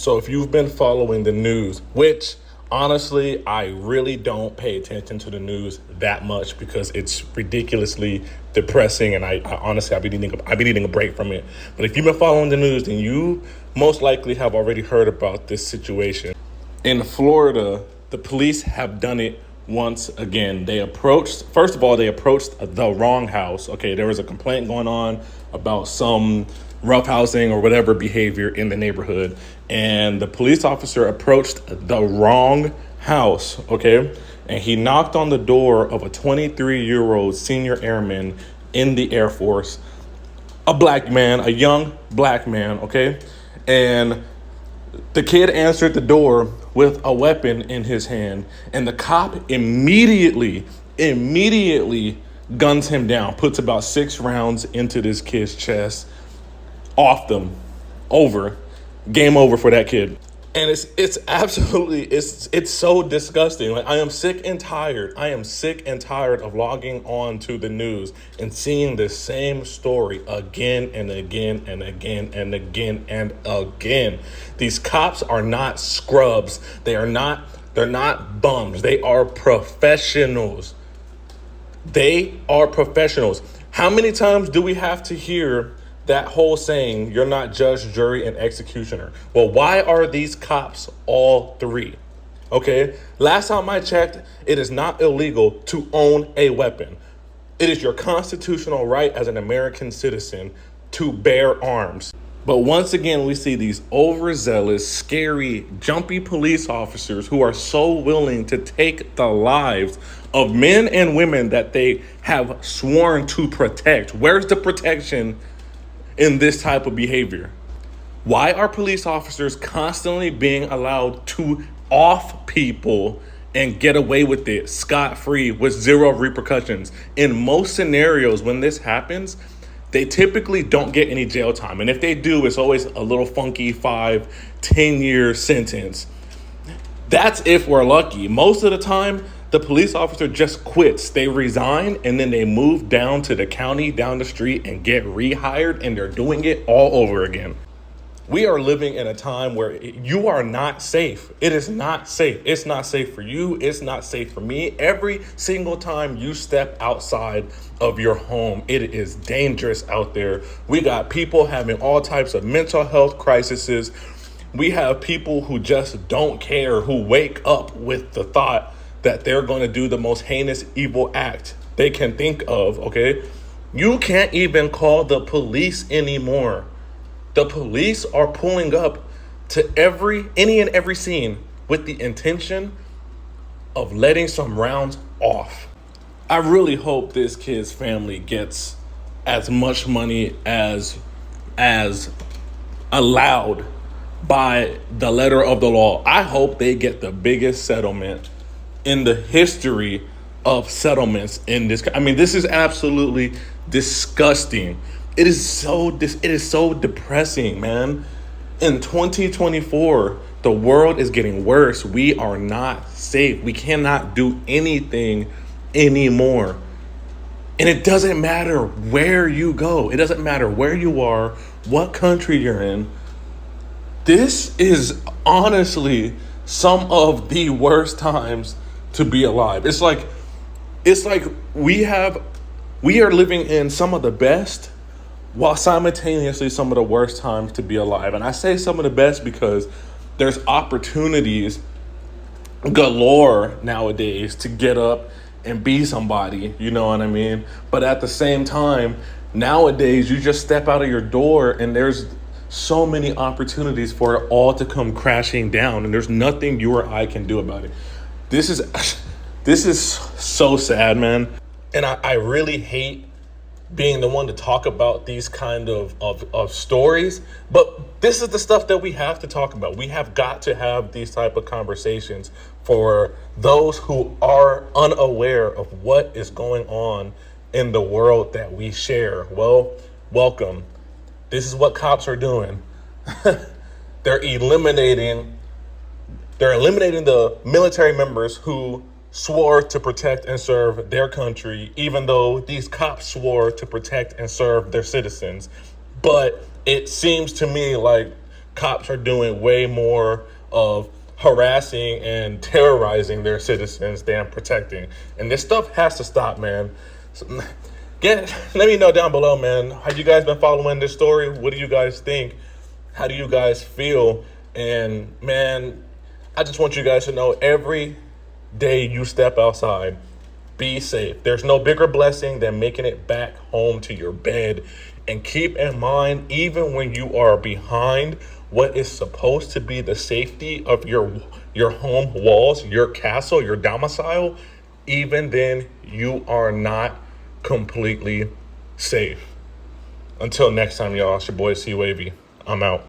So if you've been following the news, which honestly, I really don't pay attention to the news that much because it's ridiculously depressing, and I honestly I've been needing a break from it. But if you've been following the news, then you most likely have already heard about this situation. In Florida, the police have done it once again. First of all, they approached the wrong house. Okay, there was a complaint going on about some roughhousing or whatever behavior in the neighborhood, and the police officer approached the wrong house, okay? And he knocked on the door of a 23-year-old senior airman in the Air Force, a black man, a young black man, okay? And the kid answered the door with a weapon in his hand, and the cop immediately guns him down, puts about 6 rounds into this kid's chest, off them, over, game over for that kid. And it's absolutely, it's so disgusting. Like, I am sick and tired of logging on to the news and seeing the same story again and again and again and again and again. These cops are not scrubs. They're not bums. They are professionals. How many times do we have to hear that whole saying, you're not judge, jury, and executioner? Well, why are these cops all 3? Okay, last time I checked, it is not illegal to own a weapon. It is your constitutional right as an American citizen to bear arms. But once again, we see these overzealous, scary, jumpy police officers who are so willing to take the lives of men and women that they have sworn to protect. Where's the protection in this type of behavior? Why are police officers constantly being allowed to off people and get away with it scot-free with 0 repercussions? In most scenarios, when this happens, they typically don't get any jail time. And if they do, it's always a little funky 5-10-year sentence. That's if we're lucky. Most of the time, the police officer just quits. They resign and then they move down to the county down the street and get rehired, and they're doing it all over again. We are living in a time where you are not safe. It is not safe. It's not safe for you. It's not safe for me. Every single time you step outside of your home, it is dangerous out there. We got people having all types of mental health crises. We have people who just don't care, who wake up with the thought that they're going to do the most heinous evil act they can think of, okay? You can't even call the police anymore. The police are pulling up to any and every scene with the intention of letting some rounds off. I really hope this kid's family gets as much money as allowed by the letter of the law. I hope they get the biggest settlement in the history of settlements in this. I mean, this is absolutely disgusting. It is so depressing, man. In 2024, the world is getting worse. We are not safe. We cannot do anything anymore. And it doesn't matter where you go. It doesn't matter where you are, what country you're in. This is honestly some of the worst times to be alive. It's like we are living in some of the best while simultaneously some of the worst times to be alive. And I say some of the best because there's opportunities galore nowadays to get up and be somebody, you know what I mean? But at the same time, nowadays you just step out of your door and there's so many opportunities for it all to come crashing down, and there's nothing you or I can do about it. This is so sad, man. And I really hate being the one to talk about these kind of stories, but this is the stuff that we have to talk about. We have got to have these type of conversations for those who are unaware of what is going on in the world that we share. Well, welcome. This is what cops are doing. They're eliminating the military members who swore to protect and serve their country, even though these cops swore to protect and serve their citizens. But it seems to me like Cops are doing way more of harassing and terrorizing their citizens than protecting. And this stuff has to stop, man. So, let me know down below, man. Have you guys been following this story? What do you guys think? How do you guys feel? And man, I just want you guys to know, every day you step outside, be safe. There's no bigger blessing than making it back home to your bed. And keep in mind, even when you are behind what is supposed to be the safety of your home walls, your castle, your domicile, even then you are not completely safe. Until next time, y'all, it's your boy C Wavy. I'm out.